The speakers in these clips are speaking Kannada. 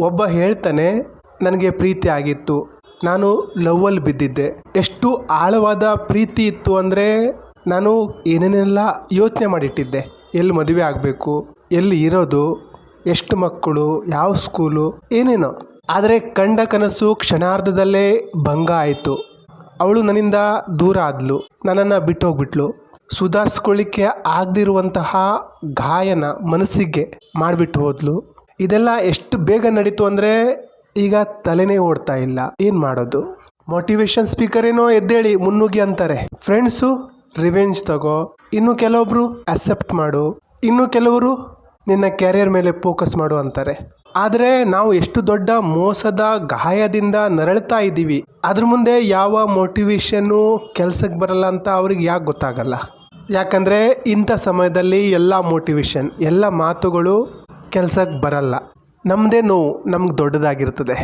ಒಬ್ಬ ಹೇಳ್ತಾನೆ, ನನಗೆ ಪ್ರೀತಿ ಆಗಿತ್ತು, ನಾನು ಲವ್ವಲ್ಲಿ ಬಿದ್ದಿದ್ದೆ. ಎಷ್ಟು ಆಳವಾದ ಪ್ರೀತಿ ಇತ್ತು ಅಂದರೆ ನಾನು ಏನೇನೆಲ್ಲ ಯೋಚನೆ ಮಾಡಿಟ್ಟಿದ್ದೆ. ಎಲ್ಲಿ ಮದುವೆ ಆಗಬೇಕು, ಎಲ್ಲಿ ಇರೋದು, ಎಷ್ಟು ಮಕ್ಕಳು, ಯಾವ ಸ್ಕೂಲು, ಏನೇನೋ. ಆದರೆ ಕಂಡ ಕನಸು ಕ್ಷಣಾರ್ಧದಲ್ಲೇ ಭಂಗ ಆಯಿತು. ಅವಳು ನನ್ನಿಂದ ದೂರ ಆದ್ಲು, ನನ್ನನ್ನು ಬಿಟ್ಟು ಹೋಗ್ಬಿಟ್ಲು. ಸುಧಾರಿಸ್ಕೊಳ್ಳಿಕ್ಕೆ ಆಗದಿರುವಂತಹ ಗಾಯನ ಮನಸ್ಸಿಗೆ ಮಾಡಿಬಿಟ್ಟು ಹೋದ್ಲು. ಇದೆಲ್ಲ ಎಷ್ಟು ಬೇಗ ನಡೀತು ಅಂದರೆ ಈಗ ತಲೆನೇ ಓಡ್ತಾ ಇಲ್ಲ. ಏನು ಮಾಡೋದು? ಮೋಟಿವೇಶನ್ ಸ್ಪೀಕರ್ ಏನೋ ಎದ್ದೇಳಿ ಮುನ್ನುಗ್ಗಿ ಅಂತಾರೆ. ಫ್ರೆಂಡ್ಸು ರಿವೆಂಜ್ ತಗೋ, ಇನ್ನು ಕೆಲವೊಬ್ರು ಅಕ್ಸೆಪ್ಟ್ ಮಾಡು, ಇನ್ನು ಕೆಲವರು ನಿನ್ನ ಕ್ಯಾರಿಯರ್ ಮೇಲೆ ಫೋಕಸ್ ಮಾಡು ಅಂತಾರೆ. ಆದರೆ ನಾವು ಎಷ್ಟು ದೊಡ್ಡ ಮೋಸದ ಗಾಯದಿಂದ ನರಳ್ತಾ ಇದ್ದೀವಿ. ಅದ್ರ ಮುಂದೆ ಯಾವ ಮೋಟಿವೇಶನ್ನು ಕೆಲಸಕ್ಕೆ ಬರಲ್ಲ ಅಂತ ಅವ್ರಿಗೆ ಯಾಕೆ ಗೊತ್ತಾಗಲ್ಲ? ಯಾಕಂದರೆ ಇಂಥ ಸಮಯದಲ್ಲಿ ಎಲ್ಲ ಮೋಟಿವೇಶನ್, ಎಲ್ಲ ಮಾತುಗಳು ಕೆಲಸಕ್ಕೆ ಬರಲ್ಲ. ನಮ್ಮದೇ ನೋವು ನಮ್ಗೆ ದೊಡ್ಡದಾಗಿರ್ತದೆ.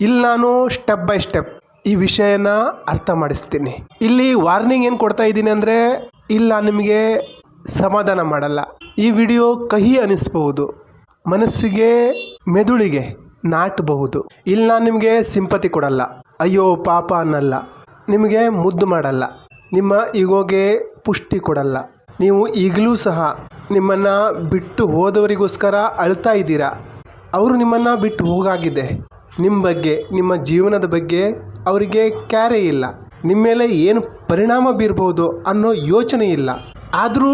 ಇಲ್ಲಿ ನಾನು ಸ್ಟೆಪ್ ಬೈ ಸ್ಟೆಪ್ ಈ ವಿಷಯನ ಅರ್ಥ ಮಾಡಿಸ್ತೀನಿ. ಇಲ್ಲಿ ವಾರ್ನಿಂಗ್ ಏನು ಕೊಡ್ತಾ ಇದ್ದೀನಿ ಅಂದರೆ, ಇಲ್ಲ ನಿಮಗೆ ಸಮಾಧಾನ ಮಾಡಲ್ಲ. ಈ ವಿಡಿಯೋ ಕಹಿ ಅನ್ನಿಸ್ಬಹುದು, ಮನಸ್ಸಿಗೆ ಮೆದುಳಿಗೆ ನಾಟಬಹುದು. ಇಲ್ಲಿ ನಾನು ನಿಮಗೆ ಸಿಂಪತಿ ಕೊಡಲ್ಲ, ಅಯ್ಯೋ ಪಾಪ ಅನ್ನಲ್ಲ, ನಿಮಗೆ ಮುದ್ದು ಮಾಡಲ್ಲ, ನಿಮ್ಮ ಈಗೋಗೆ ಪುಷ್ಟಿ ಕೊಡಲ್ಲ. ನೀವು ಈಗಲೂ ಸಹ ನಿಮ್ಮನ್ನು ಬಿಟ್ಟು ಹೋದವರಿಗೋಸ್ಕರ ಅಳ್ತಾ ಇದ್ದೀರಾ. ಅವರು ನಿಮ್ಮನ್ನು ಬಿಟ್ಟು ಹೋಗಾಗಿದೆ. ನಿಮ್ಮ ಬಗ್ಗೆ, ನಿಮ್ಮ ಜೀವನದ ಬಗ್ಗೆ ಅವರಿಗೆ ಕ್ಯಾರೇ ಇಲ್ಲ. ನಿಮ್ಮ ಮೇಲೆ ಏನು ಪರಿಣಾಮ ಬೀರ್ಬೋದು ಅನ್ನೋ ಯೋಚನೆ ಇಲ್ಲ. ಆದರೂ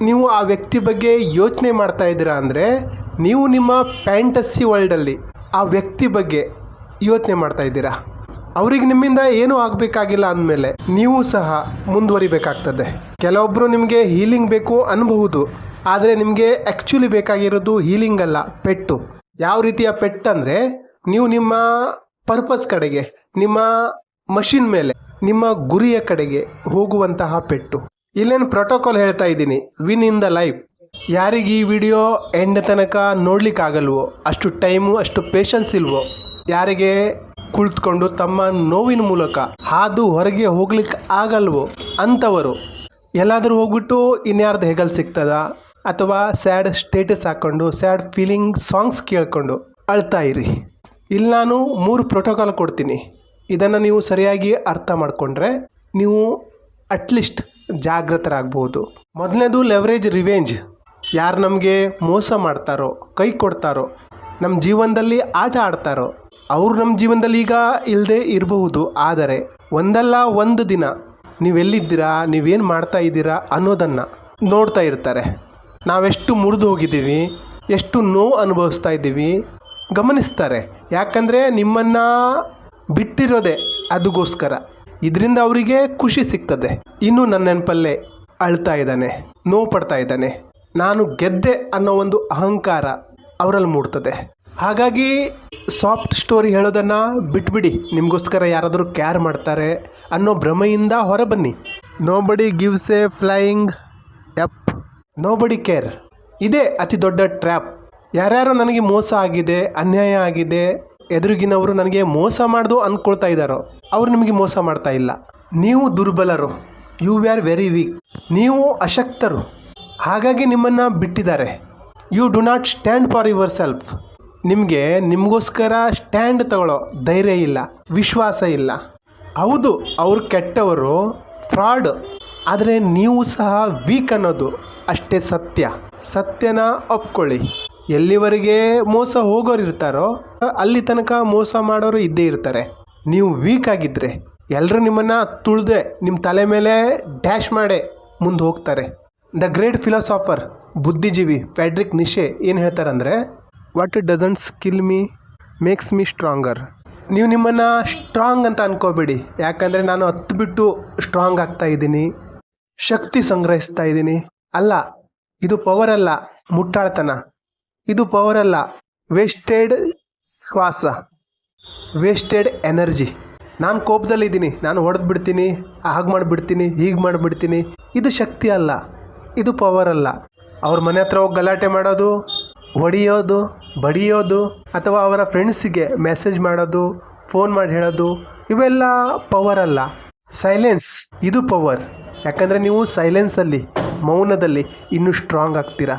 ನೀವು ಆ ವ್ಯಕ್ತಿ ಬಗ್ಗೆ ಯೋಚನೆ ಮಾಡ್ತಾ ಇದ್ದೀರಾ ಅಂದರೆ ನೀವು ನಿಮ್ಮ ಫ್ಯಾಂಟಸಿ ವರ್ಲ್ಡಲ್ಲಿ ಆ ವ್ಯಕ್ತಿ ಬಗ್ಗೆ ಯೋಚನೆ ಮಾಡ್ತಾ ಇದ್ದೀರಾ. ಅವ್ರಿಗೆ ನಿಮ್ಮಿಂದ ಏನೂ ಆಗಬೇಕಾಗಿಲ್ಲ ಅಂದಮೇಲೆ ನೀವು ಸಹ ಮುಂದುವರಿಬೇಕಾಗ್ತದೆ. ಕೆಲವೊಬ್ಬರು ನಿಮಗೆ ಹೀಲಿಂಗ್ ಬೇಕು ಅನ್ಬಹುದು, ಆದರೆ ನಿಮಗೆ ಆ್ಯಕ್ಚುಲಿ ಬೇಕಾಗಿರೋದು ಹೀಲಿಂಗ್ ಅಲ್ಲ, ಪೆಟ್ಟು. ಯಾವ ರೀತಿಯ ಪೆಟ್ ಅಂದರೆ, ನೀವು ನಿಮ್ಮ ಪರ್ಪಸ್ ಕಡೆಗೆ, ನಿಮ್ಮ ಮಷಿನ್ ಮೇಲೆ, ನಿಮ್ಮ ಗುರಿಯ ಕಡೆಗೆ ಹೋಗುವಂತಹ ಪೆಟ್ಟು. ಇಲ್ಲೇನು ಪ್ರೋಟೋಕಾಲ್ ಹೇಳ್ತಾ ಇದ್ದೀನಿ, ವಿನ್ ಇನ್ ದ ಲೈಫ್. ಯಾರಿಗೆ ಈ ವಿಡಿಯೋ ಎಂಡ್ ತನಕ ನೋಡ್ಲಿಕ್ಕಾಗಲ್ವೋ, ಅಷ್ಟು ಟೈಮು ಅಷ್ಟು ಪೇಷನ್ಸ್ ಇಲ್ವೋ, ಯಾರಿಗೆ ಕುಳಿತುಕೊಂಡು ತಮ್ಮ ನೋವಿನ ಮೂಲಕ ಹಾದು ಹೊರಗೆ ಹೋಗ್ಲಿಕ್ಕೆ ಆಗಲ್ವೋ ಅಂಥವರು ಎಲ್ಲಾದರೂ ಹೋಗ್ಬಿಟ್ಟು ಇನ್ಯಾರ್ದು ಹೆಗಲ್ ಸಿಗ್ತದ ಅಥವಾ ಸ್ಯಾಡ್ ಸ್ಟೇಟಸ್ ಹಾಕ್ಕೊಂಡು ಸ್ಯಾಡ್ ಫೀಲಿಂಗ್ ಸಾಂಗ್ಸ್ ಕೇಳ್ಕೊಂಡು ಅಳ್ತಾ ಇರಿ. ಇಲ್ಲಿ ನಾನು 3 ಪ್ರೋಟೋಕಾಲ್ ಕೊಡ್ತೀನಿ. ಇದನ್ನು ನೀವು ಸರಿಯಾಗಿ ಅರ್ಥ ಮಾಡಿಕೊಂಡ್ರೆ ನೀವು ಅಟ್ಲೀಸ್ಟ್ ಜಾಗೃತರಾಗ್ಬೋದು. ಮೊದಲನೇದು ಲೆವರೇಜ್ ರಿವೆಂಜ್. ಯಾರು ನಮಗೆ ಮೋಸ ಮಾಡ್ತಾರೋ, ಕೈ ಕೊಡ್ತಾರೋ, ನಮ್ಮ ಜೀವನದಲ್ಲಿ ಆಟ ಆಡ್ತಾರೋ ಅವರು ನಮ್ಮ ಜೀವನದಲ್ಲಿ ಈಗ ಇಲ್ಲದೆ ಇರಬಹುದು. ಆದರೆ ಒಂದಲ್ಲ ಒಂದು ದಿನ ನೀವೆಲ್ಲಿದ್ದೀರಾ, ನೀವೇನು ಮಾಡ್ತಾ ಇದ್ದೀರಾ ಅನ್ನೋದನ್ನು ನೋಡ್ತಾ ಇರ್ತಾರೆ. ನಾವೆಷ್ಟು ಮುರಿದು ಹೋಗಿದ್ದೀವಿ, ಎಷ್ಟು ನೋವು ಅನುಭವಿಸ್ತಾ ಇದ್ದೀವಿ ಗಮನಿಸ್ತಾರೆ. ಯಾಕಂದರೆ ನಿಮ್ಮನ್ನು ಬಿಟ್ಟಿರೋದೆ ಅದಕ್ಕೋಸ್ಕರ. ಇದರಿಂದ ಅವರಿಗೆ ಖುಷಿ ಸಿಗ್ತದೆ. ಇನ್ನು ನನ್ನ ನೆನಪಲ್ಲೇ ಅಳ್ತಾ ಇದ್ದಾನೆ, ನೋವು ಪಡ್ತಾ ಇದ್ದಾನೆ, ನಾನು ಗೆದ್ದೆ ಅನ್ನೋ ಒಂದು ಅಹಂಕಾರ ಅವರಲ್ಲಿ ಮೂಡ್ತದೆ. ಹಾಗಾಗಿ ಸಾಫ್ಟ್ ಸ್ಟೋರಿ ಹೇಳೋದನ್ನು ಬಿಟ್ಬಿಡಿ. ನಿಮಗೋಸ್ಕರ ಯಾರಾದರೂ ಕೇರ್ ಮಾಡ್ತಾರೆ ಅನ್ನೋ ಭ್ರಮೆಯಿಂದ ಹೊರಬನ್ನಿ. Nobody gives a flying F, nobody care. ಇದೇ ಅತಿ ದೊಡ್ಡ ಟ್ರ್ಯಾಪ್. ಯಾರ್ಯಾರು ನನಗೆ ಮೋಸ ಆಗಿದೆ, ಅನ್ಯಾಯ ಆಗಿದೆ, ಎದುರಿಗಿನವರು ನನಗೆ ಮೋಸ ಮಾಡ್ದು ಅಂದ್ಕೊಳ್ತಾ ಇದ್ದಾರೋ ಅವರು ನಿಮಗೆ ಮೋಸ ಮಾಡ್ತಾ ಇಲ್ಲ. ನೀವು ದುರ್ಬಲರು, ಯು ಆರ್ ವೆರಿ ವೀಕ್, ನೀವು ಅಶಕ್ತರು. ಹಾಗಾಗಿ ನಿಮ್ಮನ್ನು ಬಿಟ್ಟಿದ್ದಾರೆ. You do not stand for your self. ನಿಮಗೋಸ್ಕರ ಸ್ಟ್ಯಾಂಡ್ ತಗೊಳ್ಳೋ ಧೈರ್ಯ ಇಲ್ಲ, ವಿಶ್ವಾಸ ಇಲ್ಲ. ಹೌದು, ಅವರು ಕೆಟ್ಟವರು, ಫ್ರಾಡ್, ಆದರೆ ನೀವು ಸಹ ವೀಕ್ ಅನ್ನೋದು ಅಷ್ಟೇ ಸತ್ಯ. ಸತ್ಯನ ಒಪ್ಕೊಳ್ಳಿ. ಎಲ್ಲಿವರೆಗೆ ಮೋಸ ಹೋಗೋರು ಇರ್ತಾರೋ ಅಲ್ಲಿ ತನಕ ಮೋಸ ಮಾಡೋರು ಇದ್ದೇ ಇರ್ತಾರೆ. ನೀವು ವೀಕ್ ಆಗಿದ್ದರೆ ಎಲ್ಲರೂ ನಿಮ್ಮನ್ನು ತುಳಿದೆ ನಿಮ್ಮ ತಲೆ ಮೇಲೆ ಡ್ಯಾಶ್ ಮಾಡೇ ಮುಂದೆ ಹೋಗ್ತಾರೆ. ದ ಗ್ರೇಟ್ ಫಿಲಾಸಾಫರ್, ಬುದ್ಧಿಜೀವಿ ಫ್ರೆಡ್ರಿಕ್ ನಿಶೆ ಏನು ಹೇಳ್ತಾರಂದರೆ, what doesn't kill me makes me stronger. ನೀವು ನಿಮ್ಮನ್ನು ಸ್ಟ್ರಾಂಗ್ ಅಂತ ಅನ್ಕೋಬೇಡಿ. ಯಾಕಂದರೆ ನಾನು ಹತ್ತು ಬಿಟ್ಟು ಸ್ಟ್ರಾಂಗ್ ಆಗ್ತಾ ಇದ್ದೀನಿ, ಶಕ್ತಿ ಸಂಗ್ರಹಿಸ್ತಾ ಇದ್ದೀನಿ. ಅಲ್ಲ, ಇದು ಪವರ್ ಅಲ್ಲ, ಮುಟ್ಟಾಳ್ತನ. ಇದು ಪವರ್ ಅಲ್ಲ, ವೇಸ್ಟೆಡ್ ಶ್ವಾಸ, ವೇಸ್ಟೆಡ್ ಎನರ್ಜಿ. ನಾನು ಕೋಪದಲ್ಲಿದ್ದೀನಿ, ನಾನು ಹೊಡೆದು ಬಿಡ್ತೀನಿ, ಹಾಗೆ ಮಾಡಿಬಿಡ್ತೀನಿ, ಹೀಗೆ ಮಾಡಿಬಿಡ್ತೀನಿ. ಇದು ಶಕ್ತಿ ಅಲ್ಲ, ಇದು ಪವರ್ ಅಲ್ಲ. ಅವ್ರ ಮನೆ ಹತ್ರ ಹೋಗಿ ಗಲಾಟೆ ಮಾಡೋದು, ಹೊಡೆಯೋದು, ಬಡಿಯೋದು, ಅಥವಾ ಅವರ ಫ್ರೆಂಡ್ಸಿಗೆ ಮೆಸೇಜ್ ಮಾಡೋದು, ಫೋನ್ ಮಾಡಿ ಹೇಳೋದು, ಇವೆಲ್ಲ ಪವರ್ ಅಲ್ಲ. ಸೈಲೆನ್ಸ್, ಇದು ಪವರ್. ಯಾಕಂದರೆ ನೀವು ಸೈಲೆನ್ಸಲ್ಲಿ, ಮೌನದಲ್ಲಿ ಇನ್ನೂ ಸ್ಟ್ರಾಂಗ್ ಆಗ್ತೀರಾ.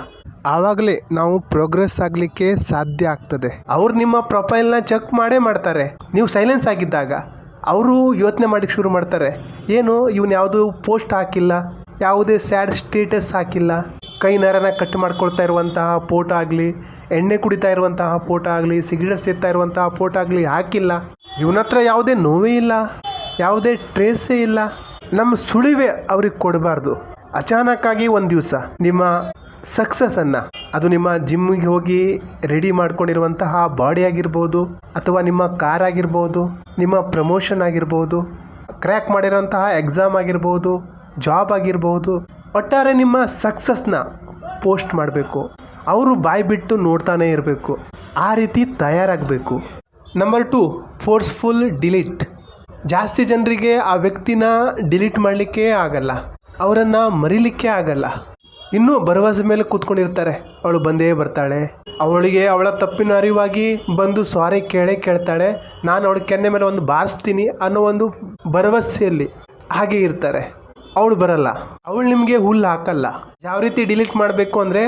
ಆವಾಗಲೇ ನಾವು ಪ್ರೋಗ್ರೆಸ್ ಆಗಲಿಕ್ಕೆ ಸಾಧ್ಯ ಆಗ್ತದೆ. ಅವ್ರು ನಿಮ್ಮ ಪ್ರೊಫೈಲ್ನ ಚೆಕ್ ಮಾಡೇ ಮಾಡ್ತಾರೆ. ನೀವು ಸೈಲೆನ್ಸ್ ಆಗಿದ್ದಾಗ ಅವರು ಯೋಚನೆ ಮಾಡಿಕ್ಕೆ ಶುರು ಮಾಡ್ತಾರೆ, ಏನು ಇವನು ಯಾವುದು ಪೋಸ್ಟ್ ಹಾಕಿಲ್ಲ, ಯಾವುದೇ ಸ್ಯಾಡ್ ಸ್ಟೇಟಸ್ ಹಾಕಿಲ್ಲ, ಕೈ ನರನ ಕಟ್ ಮಾಡ್ಕೊಳ್ತಾ ಇರುವಂತಹ ಫೋಟೋ ಆಗಲಿ, ಎಣ್ಣೆ ಕುಡಿತಾ ಇರುವಂತಹ ಫೋಟೋ ಆಗಲಿ, ಸಿಗರೇಟ್ ಸೇರ್ತಾ ಇರುವಂತಹ ಫೋಟೋ ಆಗಲಿ ಹಾಕಿಲ್ಲ, ಇವನ ಹತ್ರ ಯಾವುದೇ ನೋವೇ ಇಲ್ಲ, ಯಾವುದೇ ಟ್ರೇಸೇ ಇಲ್ಲ. ನಮ್ಮ ಸುಳಿವೆ ಅವ್ರಿಗೆ ಕೊಡಬಾರ್ದು. ಅಚಾನಕ್ಕಾಗಿ ಒಂದು ದಿವಸ ನಿಮ್ಮ ಸಕ್ಸಸ್ಸನ್ನು, ಅದು ನಿಮ್ಮ ಜಿಮ್ಮಿಗೆ ಹೋಗಿ ರೆಡಿ ಮಾಡ್ಕೊಂಡಿರುವಂತಹ ಬಾಡಿ ಆಗಿರ್ಬೋದು, ಅಥವಾ ನಿಮ್ಮ ಕಾರ್ ಆಗಿರ್ಬೋದು, ನಿಮ್ಮ ಪ್ರಮೋಷನ್ ಆಗಿರ್ಬೋದು, ಕ್ರ್ಯಾಕ್ ಮಾಡಿರೋಂತಹ ಎಕ್ಸಾಮ್ ಆಗಿರ್ಬೋದು, ಜಾಬ್ ಆಗಿರ್ಬೋದು, ಒಟ್ಟಾರೆ ನಿಮ್ಮ ಸಕ್ಸಸ್ನ ಪೋಸ್ಟ್ ಮಾಡಬೇಕು. ಅವರು ಬಾಯಿ ಬಿಟ್ಟು ನೋಡ್ತಾನೆ ಇರಬೇಕು. ಆ ರೀತಿ ತಯಾರಾಗಬೇಕು. Number 2, forceful delete. ಜಾಸ್ತಿ ಜನರಿಗೆ ಆ ವ್ಯಕ್ತಿನ ಡಿಲೀಟ್ ಮಾಡಲಿಕ್ಕೆ ಆಗಲ್ಲ, ಅವರನ್ನು ಮರೀಲಿಕ್ಕೆ ಆಗಲ್ಲ. ಇನ್ನೂ ಭರವಸೆ ಮೇಲೆ ಕೂತ್ಕೊಂಡಿರ್ತಾರೆ, ಅವಳು ಬಂದೇ ಬರ್ತಾಳೆ, ಅವಳಿಗೆ ಅವಳ ತಪ್ಪಿನ ಅರಿವಾಗಿ ಬಂದು ಸಾರಿ ಕೇಳ್ತಾಳೆ, ನಾನು ಅವಳ ಕೆನ್ನೆ ಮೇಲೆ ಒಂದು ಬಾರಿಸ್ತೀನಿ ಅನ್ನೋ ಒಂದು ಭರವಸೆಯಲ್ಲಿ ಹಾಗೆ ಇರ್ತಾರೆ. ಅವಳು ಬರಲ್ಲ, ಅವಳು ನಿಮಗೆ ಹುಲ್ಲು ಹಾಕಲ್ಲ. ಯಾವ ರೀತಿ ಡಿಲೀಟ್ ಮಾಡಬೇಕು ಅಂದರೆ,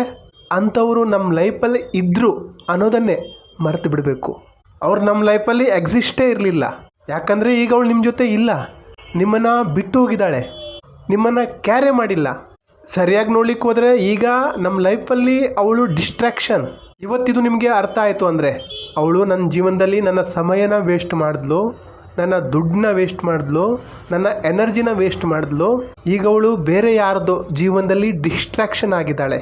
ಅಂಥವರು ನಮ್ಮ ಲೈಫಲ್ಲಿ ಇದ್ದರು ಅನ್ನೋದನ್ನೇ ಮರೆತು ಬಿಡಬೇಕು. ಅವ್ರು ನಮ್ಮ ಲೈಫಲ್ಲಿ ಎಕ್ಸಿಸ್ಟೇ ಇರಲಿಲ್ಲ. ಯಾಕಂದರೆ ಈಗ ಅವಳು ನಿಮ್ಮ ಜೊತೆ ಇಲ್ಲ, ನಿಮ್ಮನ್ನು ಬಿಟ್ಟು ಹೋಗಿದ್ದಾಳೆ, ನಿಮ್ಮನ್ನು ಕ್ಯಾರೆ ಮಾಡಿಲ್ಲ. ಸರಿಯಾಗಿ ನೋಡ್ಲಿಕ್ಕೆ ಹೋದರೆ ಈಗ ನಮ್ಮ ಲೈಫಲ್ಲಿ ಅವಳು ಡಿಸ್ಟ್ರ್ಯಾಕ್ಷನ್. ಇವತ್ತಿದು ನಿಮಗೆ ಅರ್ಥ ಆಯಿತು ಅಂದರೆ, ಅವಳು ನನ್ನ ಜೀವನದಲ್ಲಿ ನನ್ನ ಸಮಯನ ವೇಸ್ಟ್ ಮಾಡಿದ್ಲು, ನನ್ನ ದುಡ್ಡನ್ನ ವೇಸ್ಟ್ ಮಾಡಿದ್ಲು, ನನ್ನ ಎನರ್ಜಿನ ವೇಸ್ಟ್ ಮಾಡಿದ್ಲು. ಈಗ ಅವಳು ಬೇರೆ ಯಾರ್ದೋ ಜೀವನದಲ್ಲಿ ಡಿಸ್ಟ್ರ್ಯಾಕ್ಷನ್ ಆಗಿದ್ದಾಳೆ.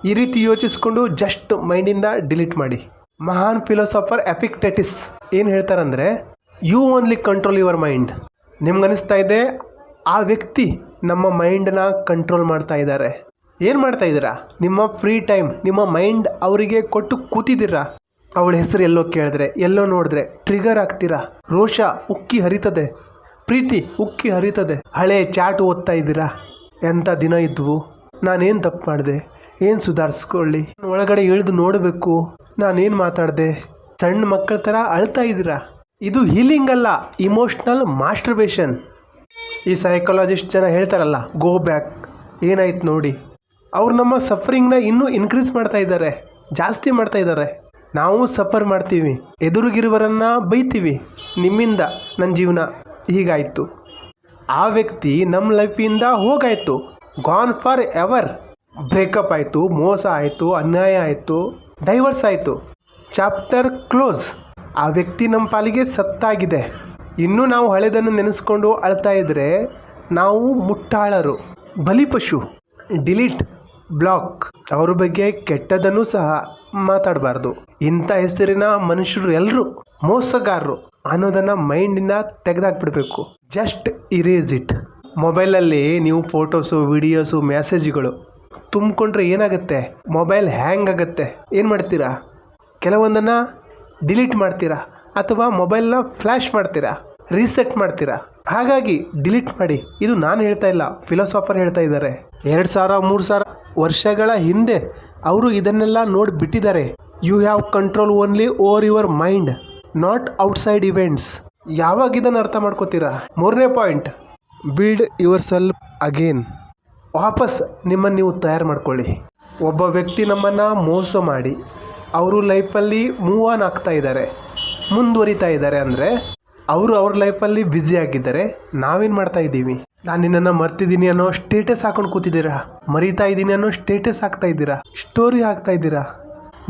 ಈ ರೀತಿ ಯೋಚಿಸ್ಕೊಂಡು ಜಸ್ಟ್ ಮೈಂಡಿಂದ ಡಿಲೀಟ್ ಮಾಡಿ. ಮಹಾನ್ ಫಿಲಾಸಫರ್ ಎಪಿಕ್ಟೆಟಿಸ್ ಏನು ಹೇಳ್ತಾರಂದರೆ, you only control your mind. ನಿಮ್ಗನಿಸ್ತಾ ಇದೆ ಆ ವ್ಯಕ್ತಿ ನಮ್ಮ ಮೈಂಡನ್ನ ಕಂಟ್ರೋಲ್ ಮಾಡ್ತಾ ಇದ್ದಾರೆ. ಏನು ಮಾಡ್ತಾ ಇದ್ದೀರಾ? ನಿಮ್ಮ ಫ್ರೀ ಟೈಮ್, ನಿಮ್ಮ ಮೈಂಡ್ ಅವರಿಗೆ ಕೊಟ್ಟು ಕೂತಿದ್ದೀರಾ. ಅವಳ ಹೆಸರು ಎಲ್ಲೋ ಕೇಳಿದ್ರೆ, ಎಲ್ಲೋ ನೋಡಿದ್ರೆ ಟ್ರಿಗರ್ ಆಗ್ತೀರಾ. ರೋಷ ಉಕ್ಕಿ ಹರಿತದೆ, ಪ್ರೀತಿ ಉಕ್ಕಿ ಹರಿತದೆ. ಹಳೆ ಚಾಟ್ ಓದ್ತಾ ಇದ್ದೀರಾ, ಎಂಥ ದಿನ ಇದ್ವು, ನಾನೇನು ತಪ್ಪು ಮಾಡಿದೆ, ಏನು ಸುಧಾರಿಸ್ಕೊಳ್ಳಿ, ಒಳಗಡೆ ಇಳಿದು ನೋಡಬೇಕು, ನಾನೇನು ಮಾತಾಡಿದೆ, ಸಣ್ಣ ಮಕ್ಕಳ ಥರ ಅಳ್ತಾ ಇದ್ದೀರಾ. ಇದು ಹೀಲಿಂಗ್ ಅಲ್ಲ, ಇಮೋಷ್ನಲ್ ಮಾಸ್ಟರ್ಬೇಷನ್. ಈ ಸೈಕಾಲಜಿಸ್ಟ್ ಜನ ಹೇಳ್ತಾರಲ್ಲ, ಗೋ ಬ್ಯಾಕ್, ಏನಾಯ್ತು ನೋಡಿ. ಅವ್ರು ನಮ್ಮ ಸಫರಿಂಗ್ನ ಇನ್ನೂ ಇನ್ಕ್ರೀಸ್ ಮಾಡ್ತಾ ಇದ್ದಾರೆ, ಜಾಸ್ತಿ ಮಾಡ್ತಾ ಇದ್ದಾರೆ. ನಾವು ಸಫರ್ ಮಾಡ್ತೀವಿ, ಎದುರುಗಿರುವರನ್ನು ಬೈತೀವಿ, ನಿಮ್ಮಿಂದ ನನ್ನ ಜೀವನ ಹೀಗಾಯಿತು. ಆ ವ್ಯಕ್ತಿ ನಮ್ಮ ಲೈಫಿಂದ ಹೋಗಾಯಿತು, ಗಾನ್ ಫಾರ್ ಎವರ್. ಬ್ರೇಕಪ್ ಆಯಿತು, ಮೋಸ ಆಯಿತು, ಅನ್ಯಾಯ ಆಯಿತು, ಡೈವರ್ಸ್ ಆಯಿತು, ಚಾಪ್ಟರ್ ಕ್ಲೋಸ್. ಆ ವ್ಯಕ್ತಿ ನಮ್ಮ ಪಾಲಿಗೆ ಸತ್ತಾಗಿದೆ. ಇನ್ನೂ ನಾವು ಹಳೆದನ್ನು ನೆನೆಸ್ಕೊಂಡು ಅಳ್ತಾ ಇದ್ದರೆ ನಾವು ಮುಟ್ಟಾಳರು, ಬಲಿಪಶು. Delete, block. ಅವ್ರ ಬಗ್ಗೆ ಕೆಟ್ಟದನ್ನು ಸಹ ಮಾತಾಡಬಾರ್ದು. ಇಂಥ ಹೆಸರಿನ ಮನುಷ್ಯರು ಎಲ್ಲರೂ ಮೋಸಗಾರರು ಅನ್ನೋದನ್ನು ಮೈಂಡಿಂದ ತೆಗೆದಾಕ್ಬಿಡ್ಬೇಕು. Just erase it. ಮೊಬೈಲಲ್ಲಿ ನೀವು ಫೋಟೋಸು, ವಿಡಿಯೋಸು, ಮೆಸೇಜ್ಗಳು ತುಂಬಿಕೊಂಡ್ರೆ ಏನಾಗುತ್ತೆ? ಮೊಬೈಲ್ ಹ್ಯಾಂಗ್ ಆಗುತ್ತೆ. ಏನು ಮಾಡ್ತೀರಾ? ಕೆಲವೊಂದನ್ನು ಡಿಲೀಟ್ ಮಾಡ್ತೀರಾ, ಅಥವಾ ಮೊಬೈಲ್ನ ಫ್ಲ್ಯಾಶ್ ಮಾಡ್ತೀರಾ, ರೀಸೆಟ್ ಮಾಡ್ತೀರಾ. ಹಾಗಾಗಿ ಡಿಲೀಟ್ ಮಾಡಿ. ಇದು ನಾನು ಹೇಳ್ತಾ ಇಲ್ಲ, ಫಿಲಾಸಫರ್ ಹೇಳ್ತಾ ಇದ್ದಾರೆ. 2000-3000 ವರ್ಷಗಳ ಹಿಂದೆ ಅವರು ಇದನ್ನೆಲ್ಲ ನೋಡಿ ಬಿಟ್ಟಿದ್ದಾರೆ. You have control only over your mind, not outside events. ಯಾವಾಗ ಇದನ್ನು ಅರ್ಥ ಮಾಡ್ಕೋತೀರಾ? 3ನೇ point, build your self again. ವಾಪಸ್ ನಿಮ್ಮನ್ನು ನೀವು ತಯಾರು ಮಾಡ್ಕೊಳ್ಳಿ. ಒಬ್ಬ ವ್ಯಕ್ತಿ ನಮ್ಮನ್ನು ಮೋಸ ಮಾಡಿ ಅವರು ಲೈಫಲ್ಲಿ ಮೂವ್ ಆನ್ ಆಗ್ತಾ ಇದ್ದಾರೆ, ಮುಂದುವರಿತಾ ಇದ್ದಾರೆ ಅಂದರೆ ಅವರು ಅವ್ರ ಲೈಫಲ್ಲಿ ಬ್ಯುಸಿ ಆಗಿದ್ದಾರೆ. ನಾವೇನು ಮಾಡ್ತಾ ಇದ್ದೀವಿ? ನಾನು ನಿನ್ನನ್ನು ಮರ್ತಿದ್ದೀನಿ ಅನ್ನೋ ಸ್ಟೇಟಸ್ ಹಾಕೊಂಡು ಕೂತಿದ್ದೀರಾ, ಮರಿತಾ ಇದ್ದೀನಿ ಅನ್ನೋ ಸ್ಟೇಟಸ್ ಹಾಕ್ತಾ ಇದ್ದೀರಾ, ಸ್ಟೋರಿ ಹಾಕ್ತಾ ಇದ್ದೀರಾ.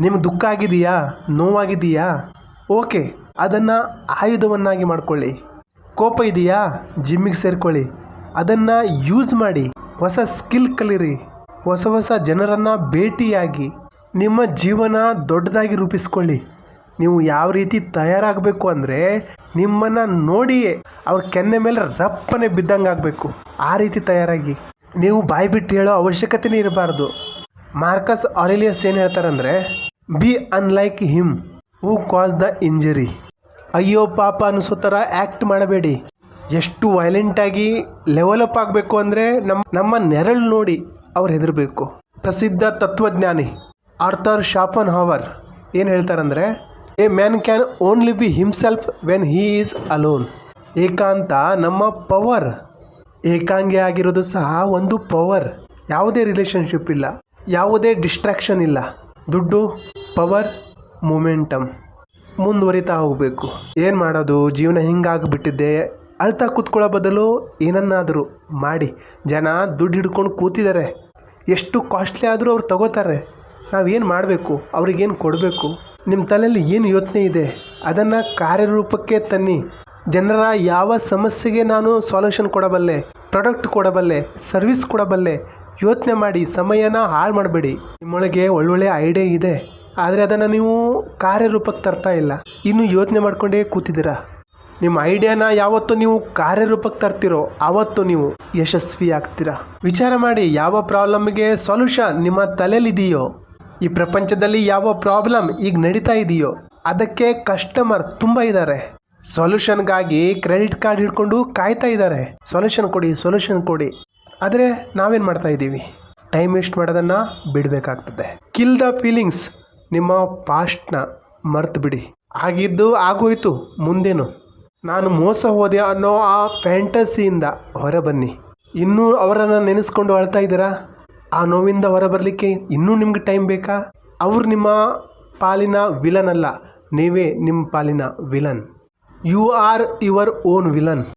ನಿಮ್ಗೆ ದುಃಖ ಆಗಿದೆಯಾ, ನೋವಾಗಿದೆಯಾ? ಓಕೆ, ಅದನ್ನು ಆಯುಧವನ್ನಾಗಿ ಮಾಡ್ಕೊಳ್ಳಿ. ಕೋಪ ಇದೆಯಾ? ಜಿಮ್ಮಿಗೆ ಸೇರ್ಕೊಳ್ಳಿ, ಅದನ್ನು ಯೂಸ್ ಮಾಡಿ. ಹೊಸ ಸ್ಕಿಲ್ ಕಲೀರಿ, ಹೊಸ ಜನರನ್ನು ಭೇಟಿಯಾಗಿ ನಿಮ್ಮ ಜೀವನ ದೊಡ್ಡದಾಗಿ ರೂಪಿಸ್ಕೊಳ್ಳಿ. ನೀವು ಯಾವ ರೀತಿ ತಯಾರಾಗಬೇಕು ಅಂದರೆ, ನಿಮ್ಮನ್ನು ನೋಡಿಯೇ ಅವ್ರ ಕೆನ್ನೆ ಮೇಲೆ ರಪ್ಪನೆ ಬಿದ್ದಂಗೆ ಆಗಬೇಕು. ಆ ರೀತಿ ತಯಾರಾಗಿ. ನೀವು ಬಾಯಿ ಬಿಟ್ಟು ಹೇಳೋ ಅವಶ್ಯಕತೆನೇ ಇರಬಾರ್ದು. ಮಾರ್ಕಸ್ ಆರೆಲಿಯಸ್ ಏನು ಹೇಳ್ತಾರಂದರೆ, be unlike him who cause the injury. ಅಯ್ಯೋ ಪಾಪ ಅನಿಸೋ ಥರ ಆ್ಯಕ್ಟ್ ಮಾಡಬೇಡಿ. ಎಷ್ಟು ವೈಲೆಂಟಾಗಿ ಲೆವೆಲಪ್ ಆಗಬೇಕು ಅಂದರೆ ನಮ್ಮ ನೆರಳು ನೋಡಿ ಅವ್ರು ಹೆದರಬೇಕು. ಪ್ರಸಿದ್ಧ ತತ್ವಜ್ಞಾನಿ ಆರ್ಥರ್ ಶಾಫನ್ಹಾವರ್ ಏನು ಹೇಳ್ತಾರಂದರೆ, a man can only be himself when he is alone. ಏಕಾಂತ ನಮ್ಮ ಪವರ್. ಏಕಾಂಗಿ ಆಗಿರೋದು ಸಹ ಒಂದು ಪವರ್. ಯಾವುದೇ ರಿಲೇಷನ್ಶಿಪ್ ಇಲ್ಲ. ಯಾವುದೇ ಡಿಸ್ಟ್ರಾಕ್ಷನ್ ಇಲ್ಲ. ದುಡ್ಡು, ಪವರ್, ಮೊಮೆಂಟಮ್, ಮುಂದುವರಿತಾ ಹೋಗಬೇಕು. ಏನು ಮಾಡೋದು, ಜೀವನ ಹಿಂಗಾಗಿಬಿಟ್ಟಿದ್ದೆ. ಅಳ್ತಾ ಕೂತ್ಕೊಳ್ಳೋ ಬದಲು ಏನನ್ನಾದರೂ ಮಾಡಿ. ಜನ ದುಡ್ಡು ಹಿಡ್ಕೊಂಡು ಕೂತಿದ್ದಾರೆ. ಎಷ್ಟು ಕಾಸ್ಟ್ಲಿ ಆದರೂ ಅವ್ರು ತಗೋತಾರೆ. ನಾವೇನು ಮಾಡಬೇಕು, ಅವ್ರಿಗೇನು ಕೊಡಬೇಕು? ನಿಮ್ಮ ತಲೆಯಲ್ಲಿ ಏನು ಯೋಚನೆ ಇದೆ ಅದನ್ನು ಕಾರ್ಯರೂಪಕ್ಕೆ ತನ್ನಿ. ಜನರ ಯಾವ ಸಮಸ್ಯೆಗೆ ನಾನು ಸಾಲ್ಯೂಷನ್ ಕೊಡಬಲ್ಲೆ, ಪ್ರಾಡಕ್ಟ್ ಕೊಡಬಲ್ಲೆ, ಸರ್ವಿಸ್ ಕೊಡಬಲ್ಲೆ, ಯೋಚನೆ ಮಾಡಿ. ಸಮಯನ ಹಾಳು ಮಾಡಬೇಡಿ. ನಿಮ್ಮೊಳಗೆ ಒಳ್ಳೊಳ್ಳೆ ಐಡಿಯಾ ಇದೆ, ಆದರೆ ಅದನ್ನು ನೀವು ಕಾರ್ಯರೂಪಕ್ಕೆ ತರ್ತಾ ಇಲ್ಲ. ಇನ್ನೂ ಯೋಚನೆ ಮಾಡ್ಕೊಂಡೇ ಕೂತಿದ್ದೀರಾ. ನಿಮ್ಮ ಐಡಿಯಾನ ಯಾವತ್ತು ನೀವು ಕಾರ್ಯರೂಪಕ್ಕೆ ತರ್ತಿರೋ ಆವತ್ತು ನೀವು ಯಶಸ್ವಿ ಆಗ್ತೀರಾ. ವಿಚಾರ ಮಾಡಿ, ಯಾವ ಪ್ರಾಬ್ಲಮ್ಗೆ ಸಾಲ್ಯೂಷನ್ ನಿಮ್ಮ ತಲೆಯಲ್ಲಿದೆಯೋ, ಈ ಪ್ರಪಂಚದಲ್ಲಿ ಯಾವ ಪ್ರಾಬ್ಲಮ್ ಈಗ ನಡೀತಾ ಇದೆಯೋ ಅದಕ್ಕೆ ಕಸ್ಟಮರ್ ತುಂಬ ಇದ್ದಾರೆ. ಸೊಲ್ಯೂಷನ್ಗಾಗಿ ಕ್ರೆಡಿಟ್ ಕಾರ್ಡ್ ಹಿಡ್ಕೊಂಡು ಕಾಯ್ತಾ ಇದ್ದಾರೆ. ಸೊಲ್ಯೂಷನ್ ಕೊಡಿ, ಸೊಲ್ಯೂಷನ್ ಕೊಡಿ. ಆದರೆ ನಾವೇನು ಮಾಡ್ತಾ ಇದ್ದೀವಿ? ಟೈಮ್ ವೇಸ್ಟ್ ಮಾಡೋದನ್ನು ಬಿಡಬೇಕಾಗ್ತದೆ. Kill the feelings. ನಿಮ್ಮ ಪಾಸ್ಟ್ನ ಮರ್ತು ಬಿಡಿ. ಆಗಿದ್ದು ಆಗೋಯ್ತು, ಮುಂದೇನು? ನಾನು ಮೋಸ ಹೋದೆ ಅನ್ನೋ ಆ ಫ್ಯಾಂಟಸಿಯಿಂದ ಹೊರಬನ್ನಿ. ಇನ್ನೂ ಅವರನ್ನು ನೆನೆಸ್ಕೊಂಡು ಅಳ್ತಾ ಇದ್ದೀರಾ? ಆ ನೋವಿಂದ ಹೊರಬರಲಿಕ್ಕೆ ಇನ್ನೂ ನಿಮ್ಗೆ ಟೈಮ್ ಬೇಕಾ? ಅವ್ರು ನಿಮ್ಮ ಪಾಲಿನ ವಿಲನ್ ಅಲ್ಲ, ನೀವೇ ನಿಮ್ಮ ಪಾಲಿನ villain. You are your own villain.